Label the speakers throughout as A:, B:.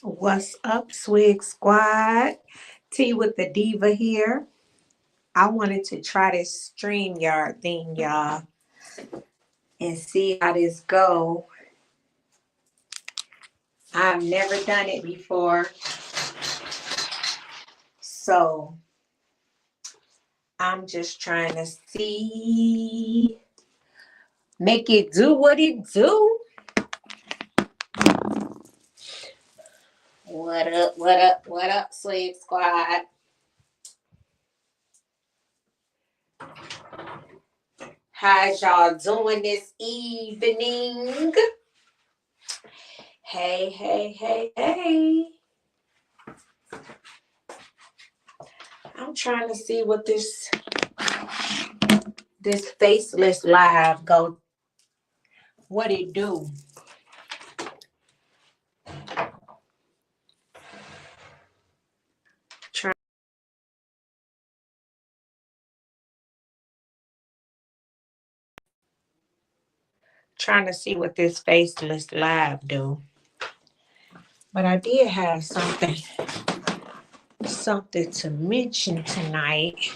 A: What's up, Swig Squad? T with the Diva here. I wanted to try this StreamYard thing, y'all, and see how this go. I've never done it before, so I'm just trying to see, make it do what it do. What up, what up, what up, Swig Squad? How's y'all doing this evening? Hey, hey, hey, hey. I'm trying to see what this faceless live go, what it do. Try, Trying to see what this faceless live do. But I did have something to mention tonight,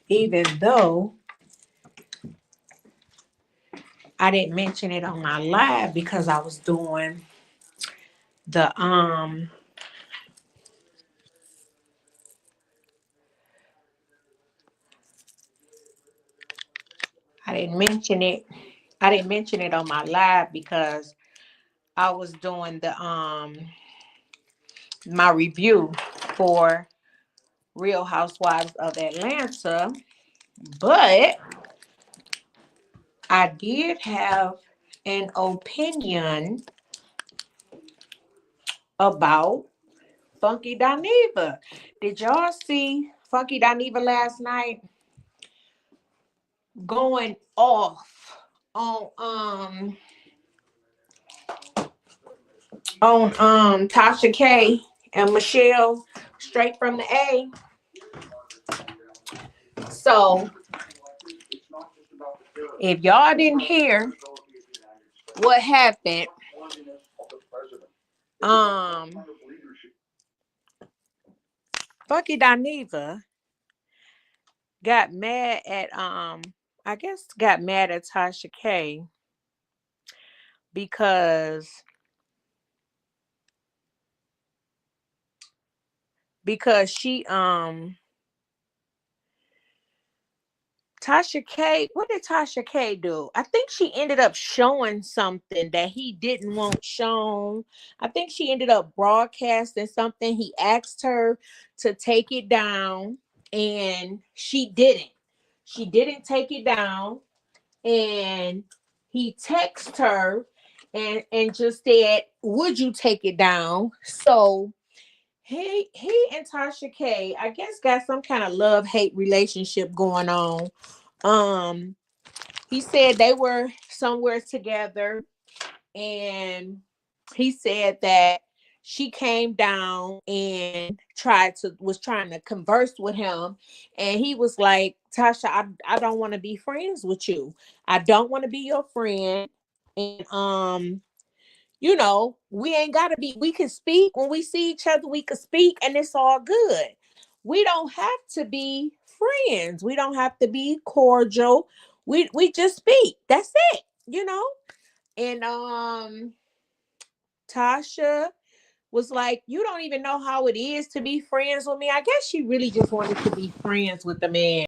A: even though I didn't mention it on my live because I was doing the I didn't mention it. I didn't mention it on my live because I was doing the my review for Real Housewives of Atlanta, but I did have an opinion about Funky Dineva. Did y'all see Funky Dineva last night going off on Tasha K and Michelle straight from the A? So if y'all didn't hear what happened, um Funky Dineva got mad at I guess got mad at Tasha K because she Tasha K, what did Tasha K do? I think she ended up showing something that he didn't want shown. I think she ended up broadcasting something. He asked her to take it down and she didn't. She didn't take it down, and he texted her and just said, "Would you take it down?" So he and Tasha K, I guess, got some kind of love-hate relationship going on. Um, he said they were somewhere together, and he said that she came down and was trying to converse with him, and he was like, "Tasha, I don't want to be friends with you. I don't want to be your friend." And we ain't gotta be, we can speak when we see each other, we can speak and it's all good. We don't have to be friends. We don't have to be cordial. We just speak. That's it. And Tasha was like, "You don't even know how it is to be friends with me." I guess she really just wanted to be friends with the man.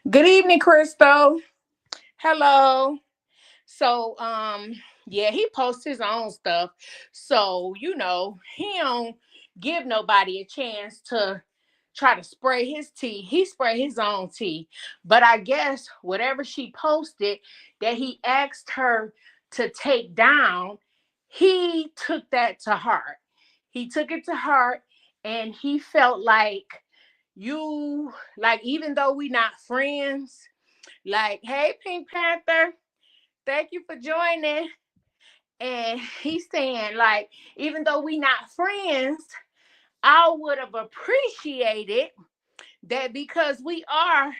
B: Good evening, Crystal. Hello. So, yeah, he posts his own stuff. So, he don't give nobody a chance to try to spray his tea. He spray his own tea. But I guess whatever she posted that he asked her to take down, he took that to heart. He took it to heart and he felt like even though we not friends, like, hey, Pink Panther, thank you for joining. And he's saying, like, even though we not friends, I would have appreciated that because we are,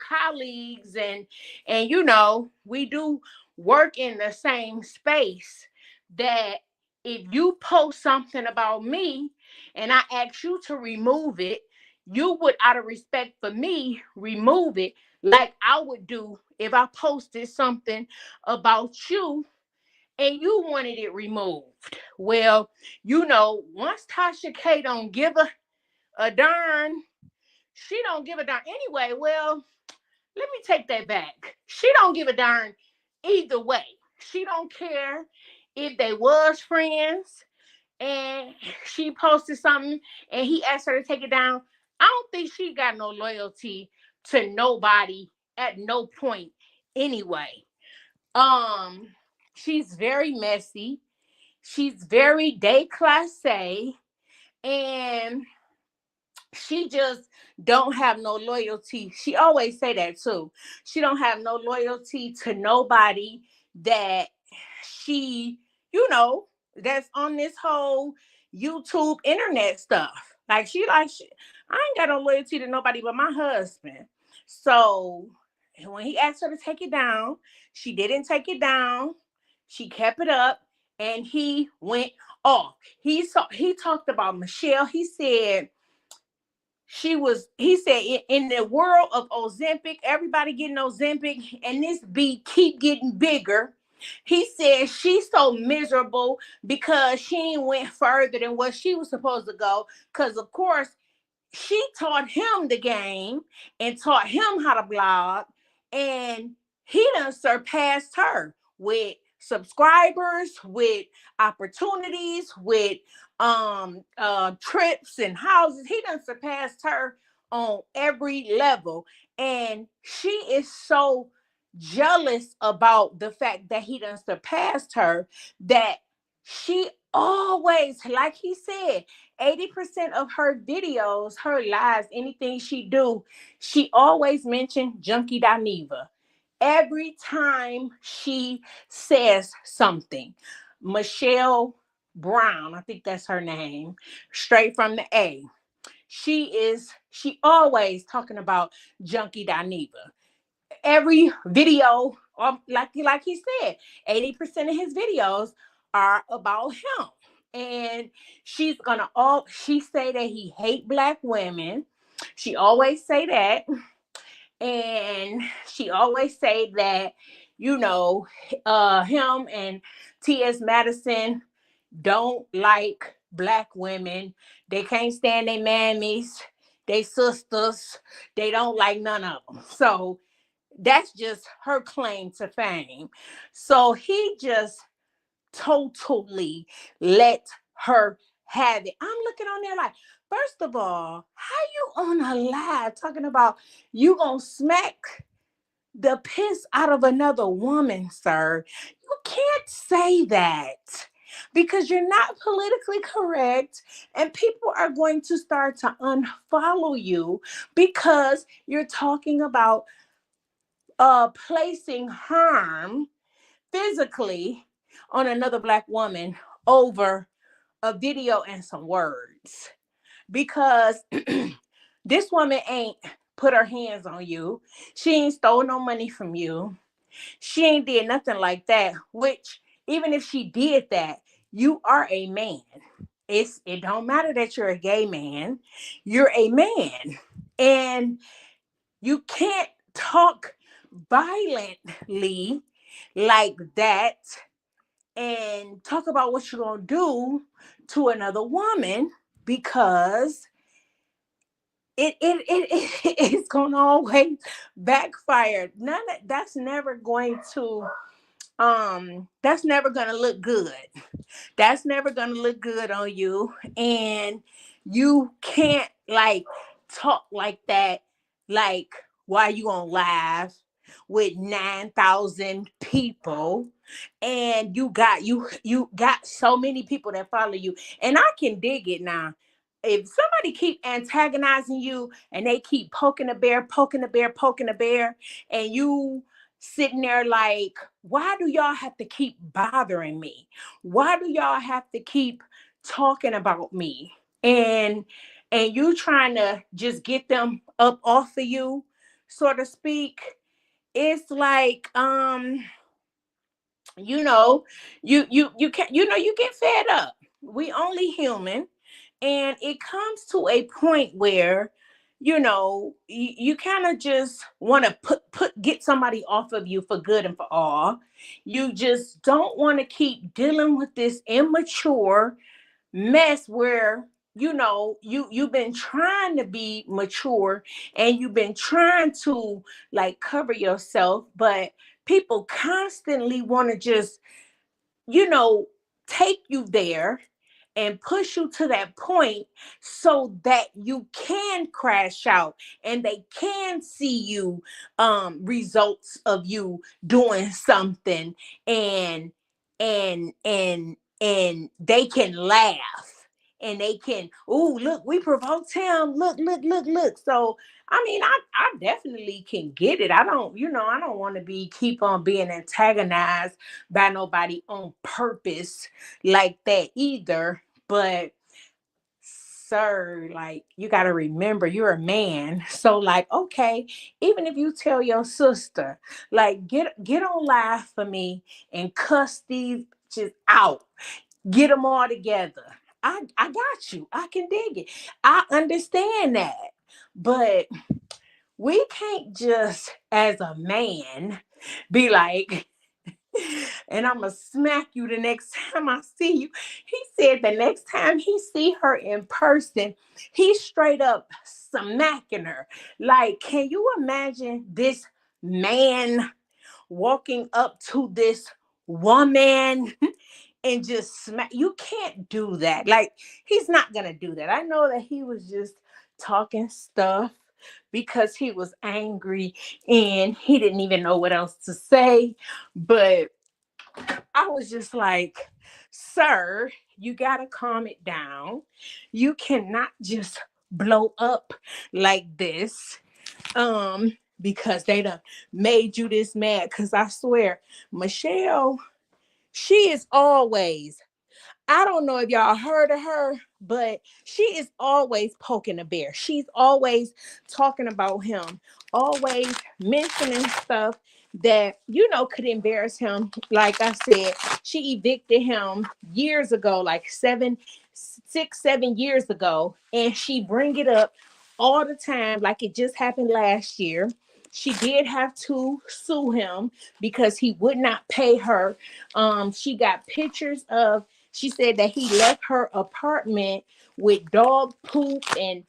B: colleagues and we do work in the same space, that if you post something about me and I ask you to remove it, you would, out of respect for me, remove it like I would do if I posted something about you and you wanted it removed. Well, once Tasha K don't give a darn, she don't give a darn anyway. Well, let me take that back. She don't give a darn either way. She don't care if they was friends and she posted something and he asked her to take it down. I don't think she got no loyalty to nobody at no point anyway. Um, she's very messy. She's very déclassée, and she just don't have no loyalty. She always say that too. She don't have no loyalty to nobody that she, you know, that's on this whole YouTube internet stuff. I ain't got no loyalty to nobody but my husband. So when he asked her to take it down, she didn't take it down. She kept it up and he went off. He talked about Michelle. He said in the world of Ozempic, everybody getting Ozempic and this beat keep getting bigger. He said she's so miserable because she ain't went further than what she was supposed to go. Because of course she taught him the game and taught him how to blog, and he done surpassed her with subscribers, with opportunities, with trips and houses. He done surpassed her on every level, and she is so jealous about the fact that he done surpassed her, that she always, like he said, 80% of her videos, her lives, anything she do, she always mentioned Junkie Dineva. Every time she says something, Michelle Brown, I think that's her name, straight from the A. She always talking about Junkie Dineva. Every video, like he said, 80% of his videos are about him. And she say that he hate black women. She always say that. And she always say that, him and T.S. Madison don't like black women. They can't stand their mammies, they sisters. They don't like none of them. So that's just her claim to fame. So he just totally let her have it. I'm looking on there like, first of all, how you on a live talking about you gonna smack the piss out of another woman, sir? You can't say that because you're not politically correct, and people are going to start to unfollow you because you're talking about placing harm physically on another black woman over a video and some words. Because this woman ain't put her hands on you. She ain't stole no money from you. She ain't did nothing like that. Which, even if she did that, you are a man. It don't matter that you're a gay man. You're a man. And you can't talk violently like that and talk about what you're going to do to another woman, because it's gonna always backfire. That's never going to that's never gonna look good. That's never gonna look good on you. And you can't like talk like that, like while you on live with 9,000 people, and you got so many people that follow you. And I can dig it now. If somebody keep antagonizing you and they keep poking a bear, poking a bear, poking a bear, and you sitting there like, why do y'all have to keep bothering me? Why do y'all have to keep talking about me? And you trying to just get them up off of you, so to speak. It's like, you know, you can, you get fed up. We only human. And it comes to a point where, you kind of just want to get somebody off of you for good and for all. You just don't want to keep dealing with this immature mess where, you've been trying to be mature, and you've been trying to like cover yourself, but people constantly want to just, you know, take you there and push you to that point so that you can crash out and they can see you, results of you doing something, and and they can laugh, and they can, oh, look, we provoked him, look. So I mean, I definitely can get it. I don't, I don't want to be keep on being antagonized by nobody on purpose like that either. But sir, like, you got to remember you're a man. So like, okay, even if you tell your sister, like, get on live for me and cuss these just out, get them all together. I got you. I can dig it. I understand that. But we can't just as a man be like, and I'm gonna smack you the next time I see you. He said the next time he see her in person, he's straight up smacking her. Like, can you imagine this man walking up to this woman and just smack? You can't do that. Like, he's not gonna do that. I know that he was just talking stuff because he was angry and he didn't even know what else to say. But I was just like, sir, you got to calm it down. You cannot just blow up like this. Because they done made you this mad. Because I swear, Michelle, she is always, I don't know if y'all heard of her, but she is always poking a bear. She's always talking about him, always mentioning stuff that, could embarrass him. Like I said, she evicted him years ago, like 7 years ago, and she bring it up all the time like it just happened last year. She did have to sue him because he would not pay her. She got pictures of, she said that he left her apartment with dog poop and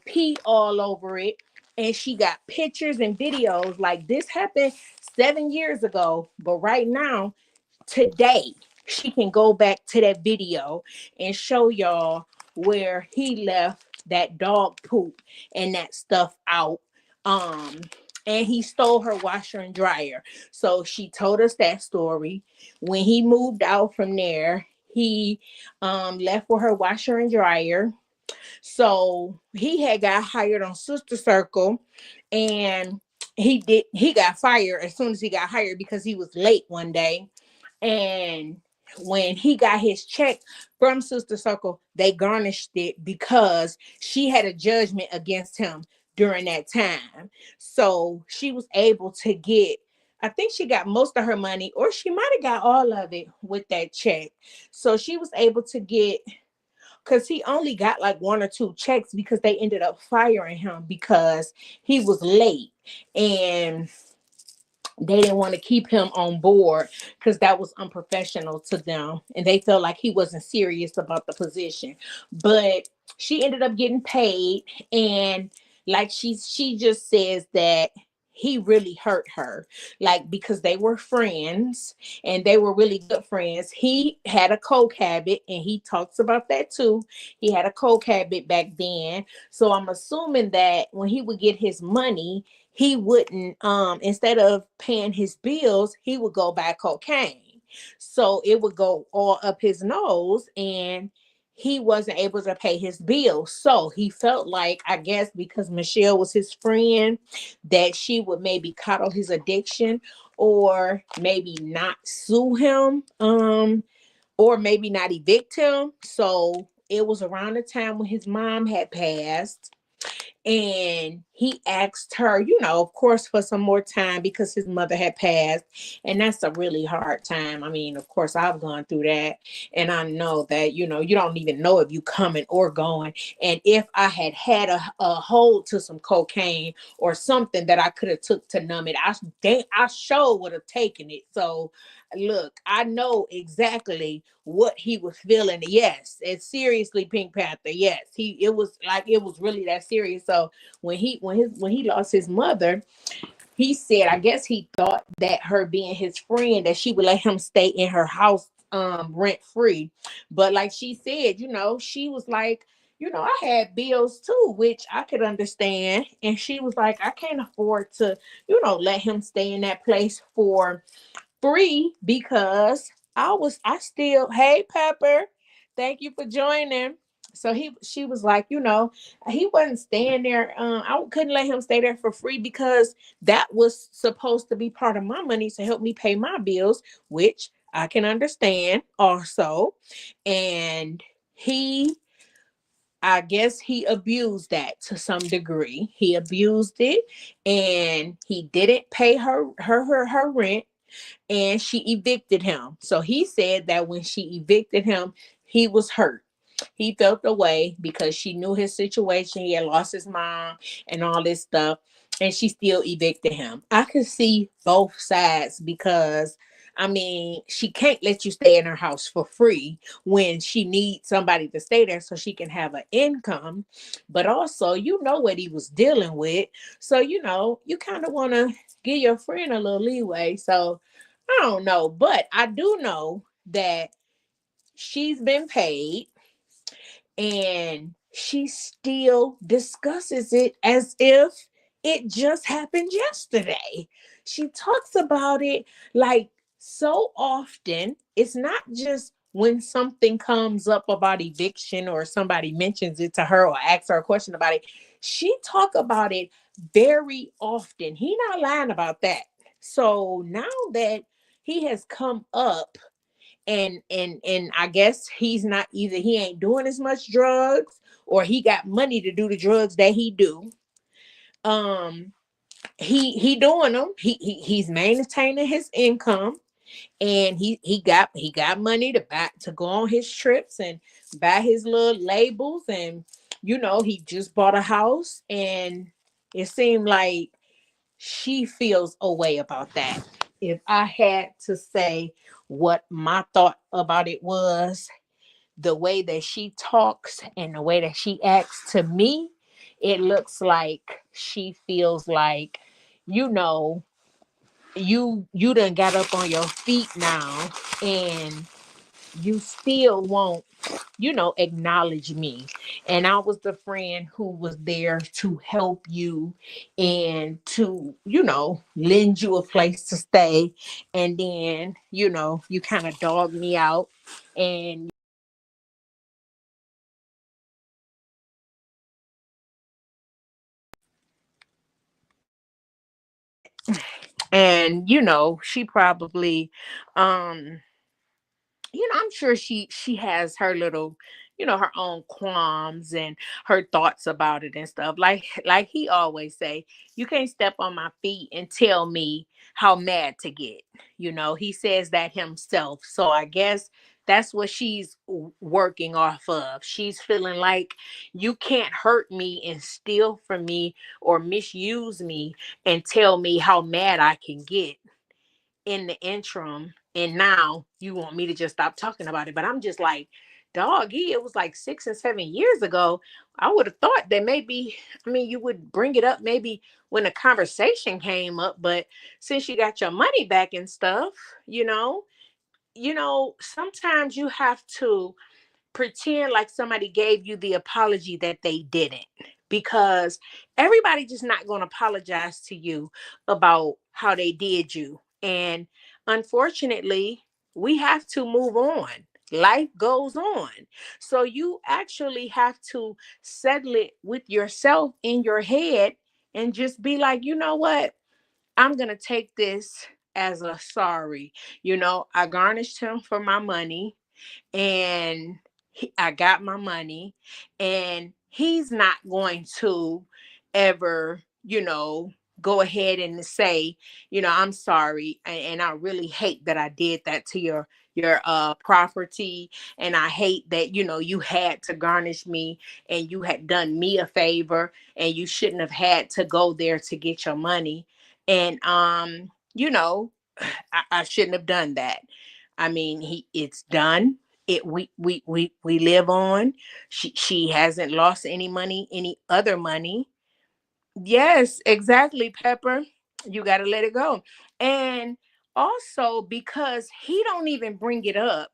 B: pee all over it. And she got pictures and videos. Like, this happened 7 years ago. But right now, today, she can go back to that video and show y'all where he left that dog poop and that stuff out. Um, and he stole her washer and dryer. So she told us that story. When he moved out from there, he left with her washer and dryer. So he had got hired on Sister Circle, and he got fired as soon as he got hired because he was late one day. And when he got his check from Sister Circle, they garnished it because she had a judgment against him during that time. So she was able to get, I think she got most of her money, or she might have got all of it with that check. So she was able to get, because he only got like one or two checks because they ended up firing him because he was late. And they didn't want to keep him on board because that was unprofessional to them, and they felt like he wasn't serious about the position. But she ended up getting paid, and
A: Like she just says that he really hurt her, like because they were friends and they were really good friends. He had a coke habit, and he talks about that too. He had a coke habit back then. So I'm assuming that when he would get his money, he wouldn't, instead of paying his bills, he would go buy cocaine. So it would go all up his nose, and he wasn't able to pay his bills. So he felt like, I guess because Michelle was his friend, that she would maybe coddle his addiction, or maybe not sue him, or maybe not evict him. So it was around the time when his mom had passed, and he asked her, of course, for some more time because his mother had passed. And that's a really hard time. I mean, of course, I've gone through that. And I know that, you don't even know if you coming or going. And if I had a hold to some cocaine or something that I could have took to numb it, I sure would have taken it. So look, I know exactly what he was feeling. Yes, it's seriously, Pink Panther. Yes, it was really that serious. So when he lost his mother, he said, I guess he thought that her being his friend, that she would let him stay in her house rent free. But like she said, she was like, I had bills too, which I could understand. And she was like, I can't afford to, let him stay in that place for free, because I still, hey Pepper, thank you for joining. So she was like, he wasn't staying there. I couldn't let him stay there for free, because that was supposed to be part of my money to help me pay my bills, which I can understand also. And he, I guess he abused that to some degree. He abused it, and he didn't pay her rent, and she evicted him. So he said that when she evicted him, he was hurt. He felt the way because she knew his situation. He had lost his mom and all this stuff, and she still evicted him. I could see both sides, because I mean, she can't let you stay in her house for free when she needs somebody to stay there so she can have an income. But also, what he was dealing with. So, you kind of want to give your friend a little leeway. So, I don't know, but I do know that she's been paid, and she still discusses it as if it just happened yesterday. She talks about it like so often. It's not just when something comes up about eviction or somebody mentions it to her or asks her a question about it. She talk about it very often. He not lying about that. So now that he has come up, and I guess he's not, either he ain't doing as much drugs, or he got money to do the drugs that he do. Um, he doing them. He's maintaining his income, and he got money to go on his trips and buy his little labels, and he just bought a house, and it seemed like she feels a way about that. If I had to say what my thought about it was, the way that she talks and the way that she acts to me, it looks like she feels like, you know, you done got up on your feet now, and you still won't, acknowledge me. And I was the friend who was there to help you and to, lend you a place to stay. And then, you kind of dog me out. And she probably, um I'm sure she has her little, her own qualms and her thoughts about it and stuff. Like he always say, you can't step on my feet and tell me how mad to get. He says that himself. So I guess that's what she's working off of. She's feeling like you can't hurt me and steal from me or misuse me and tell me how mad I can get in the interim, and now you want me to just stop talking about it. But I'm just like, dog, it was like 6 and 7 years ago. I would have thought that maybe, I mean, you would bring it up maybe when a conversation came up, but since you got your money back and stuff, you know, sometimes you have to pretend like somebody gave you the apology that they didn't, because everybody just not going to apologize to you about how they did you. And unfortunately, we have to move on. Life goes on. So you actually have to settle it with yourself in your head and just be like, you know what, I'm going to take this as a sorry. I garnished him for my money, and I got my money, and he's not going to ever, go ahead and say, I'm sorry, and I really hate that I did that to your property, and I hate that you had to garnish me, and you had done me a favor, and you shouldn't have had to go there to get your money. And I shouldn't have done that. I mean, it's done. We live on. She hasn't lost any money, any other money. Yes, exactly, Pepper. You got to let it go. And also, because he don't even bring it up,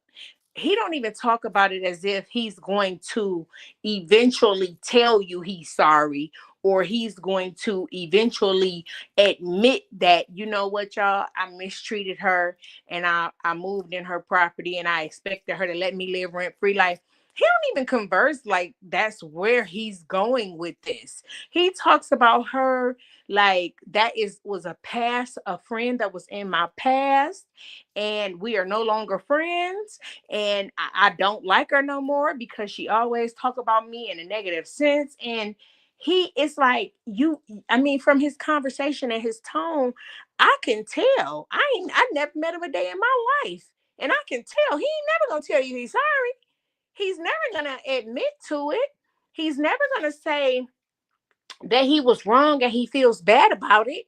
A: he don't even talk about it as if he's going to eventually tell you he's sorry, or he's going to eventually admit that, you know what, y'all, I mistreated her, and I moved in her property, and I expected her to let me live rent free life. He don't even converse like that's where he's going with this. He talks about her like that is was a friend that was in my past, and we are no longer friends, and I don't like her no more because she always talk about me in a negative sense. And he is like, you, I mean, from his conversation and his tone, I can tell. I never met him a day in my life, and I can tell he ain't never gonna tell you he's sorry. He's never gonna admit to it. He's never gonna say that he was wrong and he feels bad about it.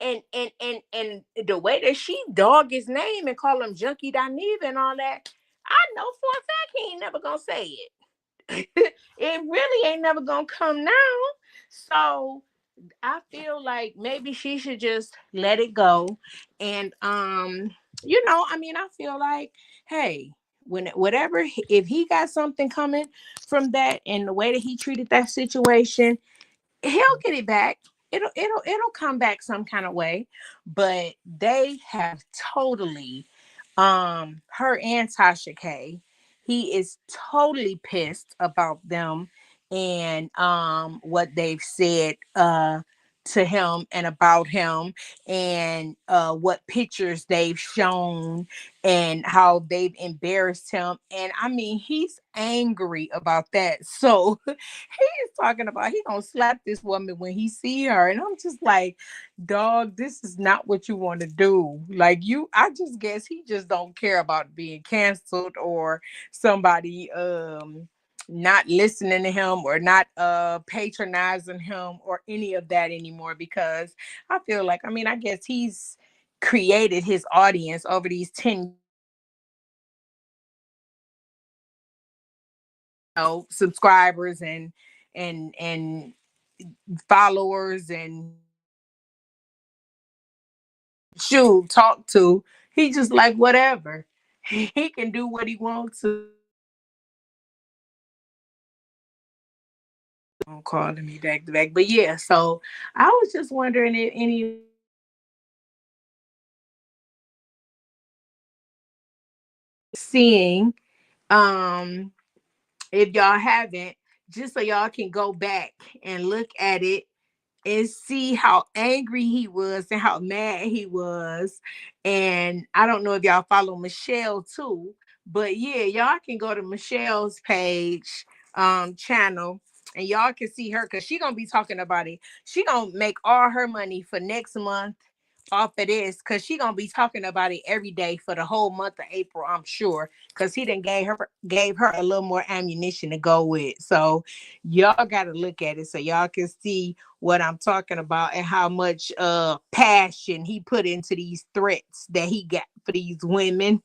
A: And the way that she dog his name and call him Junkie Dineva and all that, I know for a fact he ain't never gonna say it. It really ain't never gonna come now. So I feel like maybe she should just let it go. And I mean, I feel like, hey, when whatever, if he got something coming from that and the way that he treated that situation, he'll get it back. It'll come back some kind of way. But they have totally, her and Tasha K, he is totally pissed about them, and what they've said to him and about him, and what pictures they've shown, and how they've embarrassed him. And I mean, he's angry about that. So he's talking about he gonna slap this woman when he see her, and I'm just like, dog, this is not what you want to do. Like, I just guess he just don't care about being canceled, or somebody not listening to him, or not patronizing him, or any of that anymore. Because I feel like, I mean, I guess he's created his audience over these 10 subscribers, and followers, and shoot, talk to. He just like whatever. He can do what he wants to. Calling me back to back. But yeah, so I was just wondering if any seeing, um if y'all haven't, just so y'all can go back and look at it and see how angry he was and how mad he was. And I don't know if y'all follow Michelle too, but yeah, y'all can go to Michelle's page, channel, and y'all can see her, because she gonna be talking about it. She gonna make all her money for next month off of this, because she gonna be talking about it every day for the whole month of April, I'm sure, because he done gave her a little more ammunition to go with. So y'all gotta look at it so y'all can see what I'm talking about, and how much passion he put into these threats that he got for these women.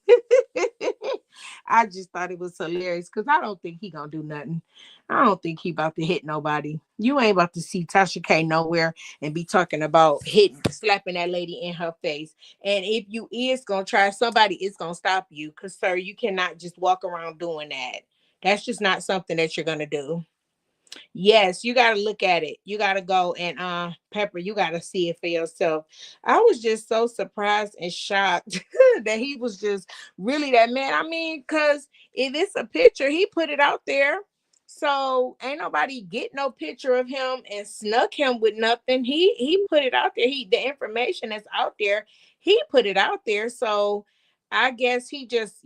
A: I just thought it was hilarious because I don't think he gonna do nothing. I don't think he about to hit nobody. You ain't about to see Tasha K nowhere and be talking about hitting, slapping that lady in her face. And if you is gonna try, somebody is gonna stop you. Cause sir, you cannot just walk around doing that. That's just not something that you're gonna do. Yes, you got to look at it. You got to go and Pepper, you got to see it for yourself. I was just so surprised and shocked that he was just really that man. I mean, cuz if it's a picture, he put it out there. So ain't nobody get no picture of him and snuck him with nothing. He put it out there. He the information that's out there, he put it out there. So I guess he just,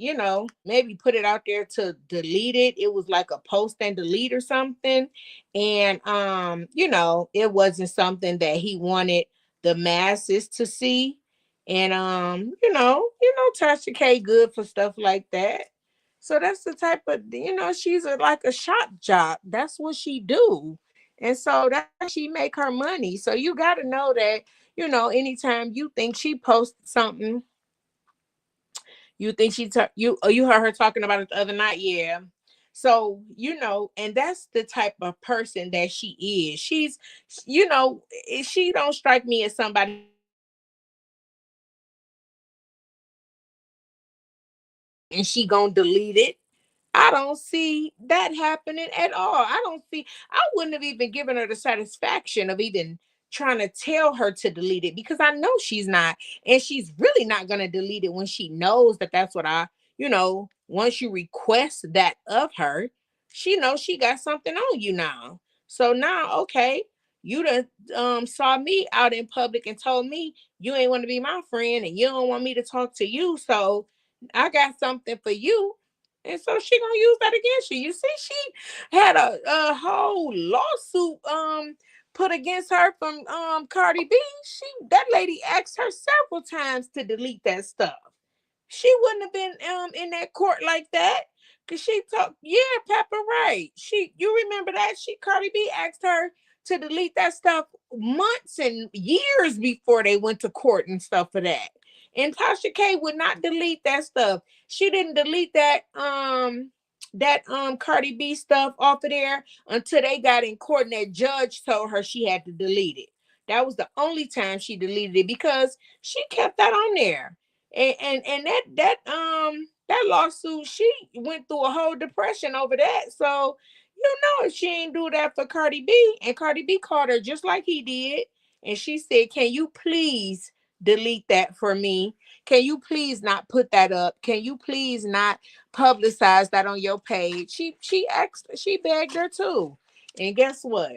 A: maybe put it out there to delete it. It was like a post and delete or something. And it wasn't something that he wanted the masses to see. And Tasha K good for stuff like that. So that's the type of, she's like a shop jock. That's what she do. And so that's how she make her money. So you got to know that, anytime you think she posted something, you think you heard her talking about it the other night, yeah. So, and that's the type of person that she is. She's, she don't strike me as somebody that just gonna post something and she gonna delete it. I don't see that happening at all. I wouldn't have even given her the satisfaction of even trying to tell her to delete it because I know she's not. And she's really not going to delete it when she knows that that's what once you request that of her, she knows she got something on you now. So now, okay, you done saw me out in public and told me you ain't want to be my friend and you don't want me to talk to you. So I got something for you, and so she gonna use that against you. You see, she had a whole lawsuit put against her from Cardi B. That lady asked her several times to delete that stuff. She wouldn't have been in that court like that. Cause she talked, yeah, Pepper, right. You remember that? Cardi B asked her to delete that stuff months and years before they went to court and stuff for that. And Tasha K would not delete that stuff. She didn't delete that Cardi B stuff off of there until they got in court and that judge told her she had to delete it. That was the only time she deleted it because she kept that on there. And that lawsuit, she went through a whole depression over that. So if she ain't do that for Cardi B, and Cardi B called her just like he did, and she said, "Can you please delete that for me? Can you please not put that up? Can you please not publicize that on your page?" She begged her too. And guess what?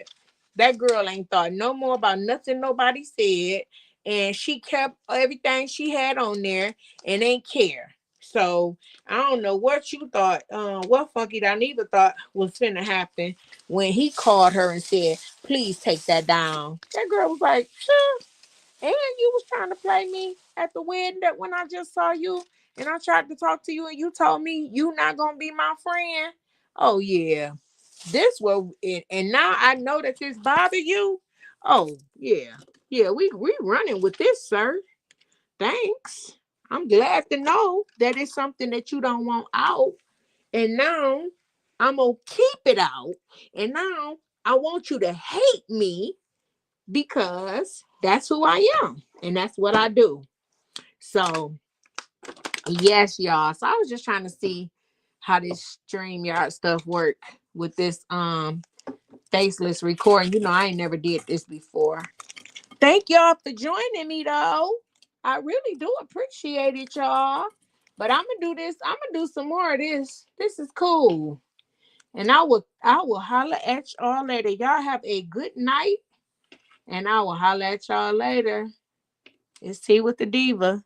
A: That girl ain't thought no more about nothing nobody said, and she kept everything she had on there and ain't care. So I don't know what you thought, what Funky Dineva thought was finna happen when he called her and said, "Please take that down." That girl was like, "Sure." And you was trying to play me at the wedding that when I just saw you and I tried to talk to you and you told me you not gonna be my friend. Oh yeah. This will and now I know that this bother you. Oh yeah. Yeah, we running with this, sir. Thanks. I'm glad to know that it's something that you don't want out. And now I'm gonna keep it out. And now I want you to hate me because that's who I am. And that's what I do. So yes, y'all. So I was just trying to see how this StreamYard stuff work with this faceless recording. I ain't never did this before. Thank y'all for joining me though. I really do appreciate it, y'all. But I'm gonna do this. I'm gonna do some more of this. This is cool. And I will holler at y'all later. Y'all have a good night. And I will holler at y'all later. It's Tea with the Diva.